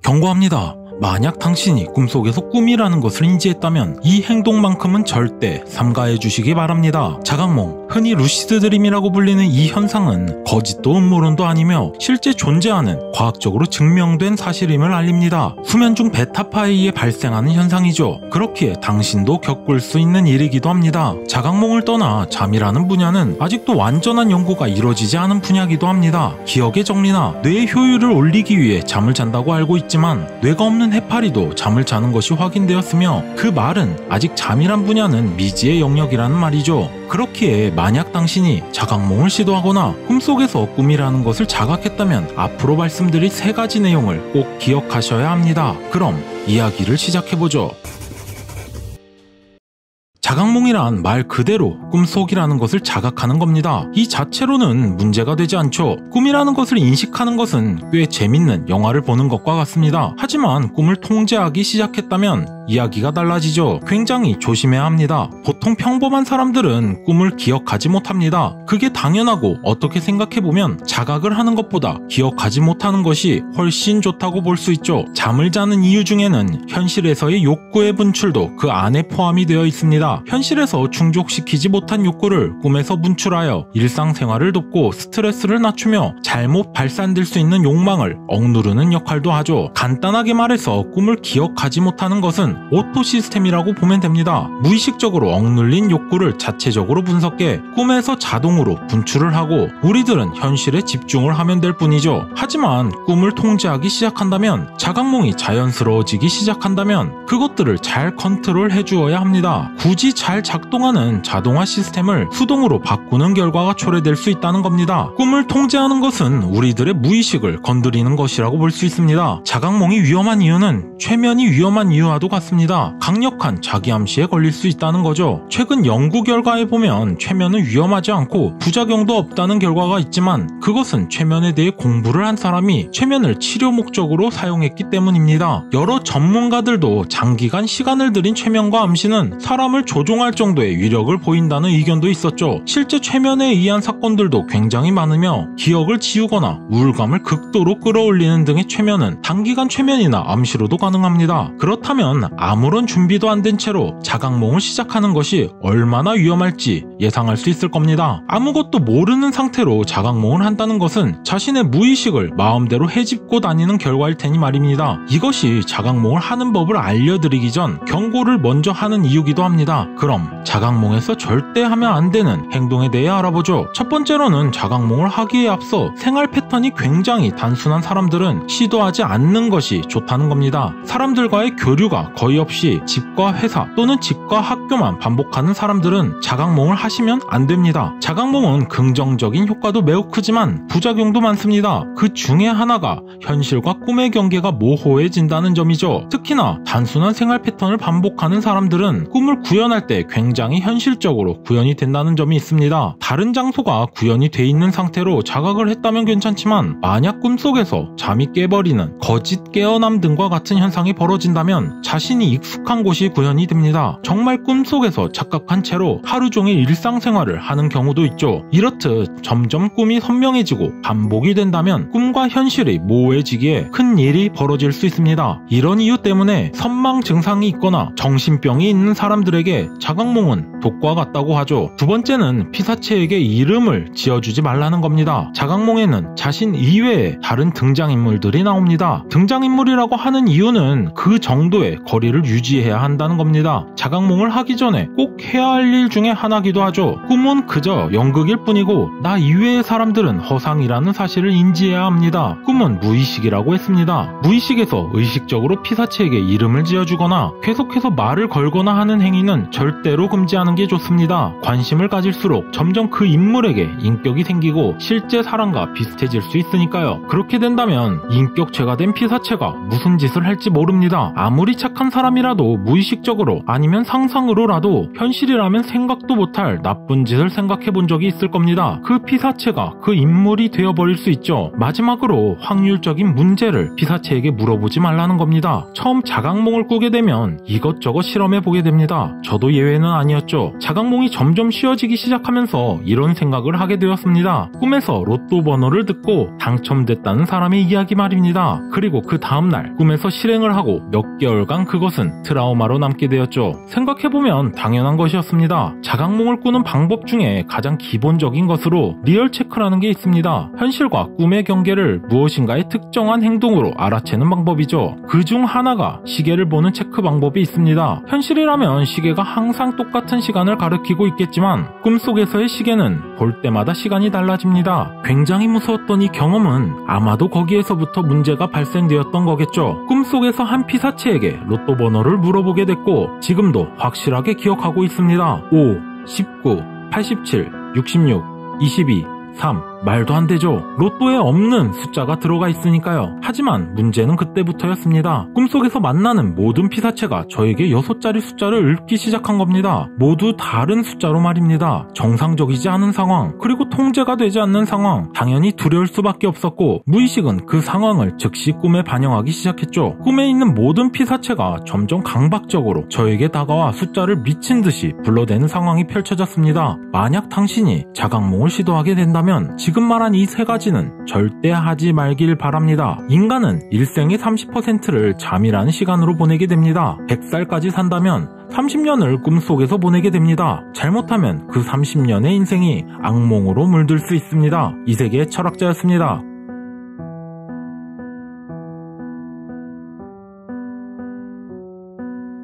경고합니다. 만약 당신이 꿈속에서 꿈이라는 것을 인지했다면 이 행동만큼은 절대 삼가해 주시기 바랍니다. 자각몽, 흔히 루시드 드림이라고 불리는 이 현상은 거짓도 음모론도 아니며 실제 존재하는 과학적으로 증명된 사실임을 알립니다. 수면 중 베타파에 의해 발생하는 현상이죠. 그렇기에 당신도 겪을 수 있는 일이기도 합니다. 자각몽을 떠나 잠이라는 분야는 아직도 완전한 연구가 이루어지지 않은 분야이기도 합니다. 기억의 정리나 뇌의 효율을 올리기 위해 잠을 잔다고 알고 있지만 뇌가 없는 해파리도 잠을 자는 것이 확인되었으며 그 말은 아직 잠이란 분야는 미지의 영역이라는 말이죠. 그렇기에 만약 당신이 자각몽을 시도하거나 꿈속에서 꿈이라는 것을 자각했다면 앞으로 말씀드릴 3가지 내용을 꼭 기억하셔야 합니다. 그럼 이야기를 시작해보죠. 자각몽이란 말 그대로 꿈속이라는 것을 자각하는 겁니다. 이 자체로는 문제가 되지 않죠. 꿈이라는 것을 인식하는 것은 꽤 재밌는 영화를 보는 것과 같습니다. 하지만 꿈을 통제하기 시작했다면 이야기가 달라지죠. 굉장히 조심해야 합니다. 보통 평범한 사람들은 꿈을 기억하지 못합니다. 그게 당연하고 어떻게 생각해보면 자각을 하는 것보다 기억하지 못하는 것이 훨씬 좋다고 볼 수 있죠. 잠을 자는 이유 중에는 현실에서의 욕구의 분출도 그 안에 포함이 되어 있습니다. 현실에서 충족시키지 못한 욕구를 꿈에서 분출하여 일상생활을 돕고 스트레스를 낮추며 잘못 발산될 수 있는 욕망을 억누르는 역할도 하죠. 간단하게 말해서 꿈을 기억하지 못하는 것은 오토 시스템이라고 보면 됩니다. 무의식적으로 억눌린 욕구를 자체적으로 분석해 꿈에서 자동으로 분출을 하고 우리들은 현실에 집중을 하면 될 뿐이죠. 하지만 꿈을 통제하기 시작한다면, 자각몽이 자연스러워지기 시작한다면 그것들을 잘 컨트롤해 주어야 합니다. 굳이 잘 작동하는 자동화 시스템을 수동으로 바꾸는 결과가 초래될 수 있다는 겁니다. 꿈을 통제하는 것은 우리들의 무의식을 건드리는 것이라고 볼 수 있습니다. 자각몽이 위험한 이유는 최면이 위험한 이유와도 같습니다. 강력한 자기암시에 걸릴 수 있다는 거죠. 최근 연구 결과에 보면 최면은 위험하지 않고 부작용도 없다는 결과가 있지만 그것은 최면에 대해 공부를 한 사람이 최면을 치료 목적으로 사용했기 때문입니다. 여러 전문가들도 장기간 시간을 들인 최면과 암시는 사람을 조종할 정도의 위력을 보인다는 의견도 있었죠. 실제 최면에 의한 사건들도 굉장히 많으며 기억을 지우거나 우울감을 극도로 끌어올리는 등의 최면은 단기간 최면이나 암시로도 가능합니다. 그렇다면 아무런 준비도 안 된 채로 자각몽을 시작하는 것이 얼마나 위험할지 예상할 수 있을 겁니다. 아무것도 모르는 상태로 자각몽을 한다는 것은 자신의 무의식을 마음대로 헤집고 다니는 결과일 테니 말입니다. 이것이 자각몽을 하는 법을 알려드리기 전 경고를 먼저 하는 이유기도 합니다. 그럼 자각몽에서 절대 하면 안 되는 행동에 대해 알아보죠. 첫 번째로는 자각몽을 하기에 앞서 생활 패턴이 굉장히 단순한 사람들은 시도하지 않는 것이 좋다는 겁니다. 사람들과의 교류가 거의 없이 집과 회사 또는 집과 학교만 반복하는 사람들은 자각몽을 하시면 안 됩니다. 자각몽은 긍정적인 효과도 매우 크지만 부작용도 많습니다. 그 중에 하나가 현실과 꿈의 경계가 모호해진다는 점이죠. 특히나 단순한 생활 패턴을 반복하는 사람들은 꿈을 구현할 때 굉장히 현실적으로 구현이 된다는 점이 있습니다. 다른 장소가 구현이 돼 있는 상태로 자각을 했다면 괜찮지만 만약 꿈속에서 잠이 깨버리는 거짓 깨어남 등과 같은 현상이 벌어진다면 자신이 익숙한 곳이 구현이 됩니다. 정말 꿈속에서 착각한 채로 하루 종일 일상생활을 하는 경우도 있죠. 이렇듯 점점 꿈이 선명해지고 반복이 된다면 꿈과 현실이 모호해지기에 큰 일이 벌어질 수 있습니다. 이런 이유 때문에 선망 증상이 있거나 정신병이 있는 사람들에게 자각몽은 독과 같다고 하죠. 두 번째는 피사체에게 이름을 지어주지 말라는 겁니다. 자각몽에는 자신 이외에 다른 등장인물들이 나옵니다. 등장인물이라고 하는 이유는 그 정도의 거리를 유지해야 한다는 겁니다. 자각몽을 하기 전에 꼭 해야 할 일 중에 하나기도 하죠. 꿈은 그저 연극일 뿐이고 나 이외의 사람들은 허상이라는 사실을 인지해야 합니다. 꿈은 무의식이라고 했습니다. 무의식에서 의식적으로 피사체에게 이름을 지어주거나 계속해서 말을 걸거나 하는 행위는 절대로 금지하는 게 좋습니다. 관심을 가질수록 점점 그 인물에게 인격이 생기고 실제 사람과 비슷해질 수 있으니까요. 그렇게 된다면 인격체가 된 피사체가 무슨 짓을 할지 될지 모릅니다. 아무리 착한 사람이라도 무의식적으로 아니면 상상으로라도 현실이라면 생각도 못할 나쁜 짓을 생각해 본 적이 있을 겁니다. 그 피사체가 그 인물이 되어버릴 수 있죠. 마지막으로 확률적인 문제를 피사체에게 물어보지 말라는 겁니다. 처음 자각몽을 꾸게 되면 이것저것 실험해 보게 됩니다. 저도 예외는 아니었죠. 자각몽이 점점 쉬워지기 시작하면서 이런 생각을 하게 되었습니다. 꿈에서 로또 번호를 듣고 당첨됐다는 사람의 이야기 말입니다. 그리고 그 다음날 꿈에서 실행을 하고 몇 개월간 그것은 트라우마로 남게 되었죠. 생각해보면 당연한 것이었습니다. 자각몽을 꾸는 방법 중에 가장 기본적인 것으로 리얼 체크라는 게 있습니다. 현실과 꿈의 경계를 무엇인가의 특정한 행동으로 알아채는 방법이죠. 그 중 하나가 시계를 보는 체크 방법이 있습니다. 현실이라면 시계가 항상 똑같은 시간을 가리키고 있겠지만 꿈속에서의 시계는 볼 때마다 시간이 달라집니다. 굉장히 무서웠던 이 경험은 아마도 거기에서부터 문제가 발생되었던 거겠죠. 꿈속에서 한 피사체에게 로또 번호를 물어보게 됐고 지금도 확실하게 기억하고 있습니다. 5, 19, 87, 66, 22, 3. 말도 안 되죠. 로또에 없는 숫자가 들어가 있으니까요. 하지만 문제는 그때부터였습니다. 꿈속에서 만나는 모든 피사체가 저에게 6자리 숫자를 읽기 시작한 겁니다. 모두 다른 숫자로 말입니다. 정상적이지 않은 상황, 그리고 통제가 되지 않는 상황, 당연히 두려울 수밖에 없었고 무의식은 그 상황을 즉시 꿈에 반영하기 시작했죠. 꿈에 있는 모든 피사체가 점점 강박적으로 저에게 다가와 숫자를 미친 듯이 불러대는 상황이 펼쳐졌습니다. 만약 당신이 자각몽을 시도하게 된다면 지금 말한 이 세 가지는 절대 하지 말길 바랍니다. 인간은 일생의 30%를 잠이라는 시간으로 보내게 됩니다. 100살까지 산다면 30년을 꿈속에서 보내게 됩니다. 잘못하면 그 30년의 인생이 악몽으로 물들 수 있습니다. 이 세계의 철학자였습니다.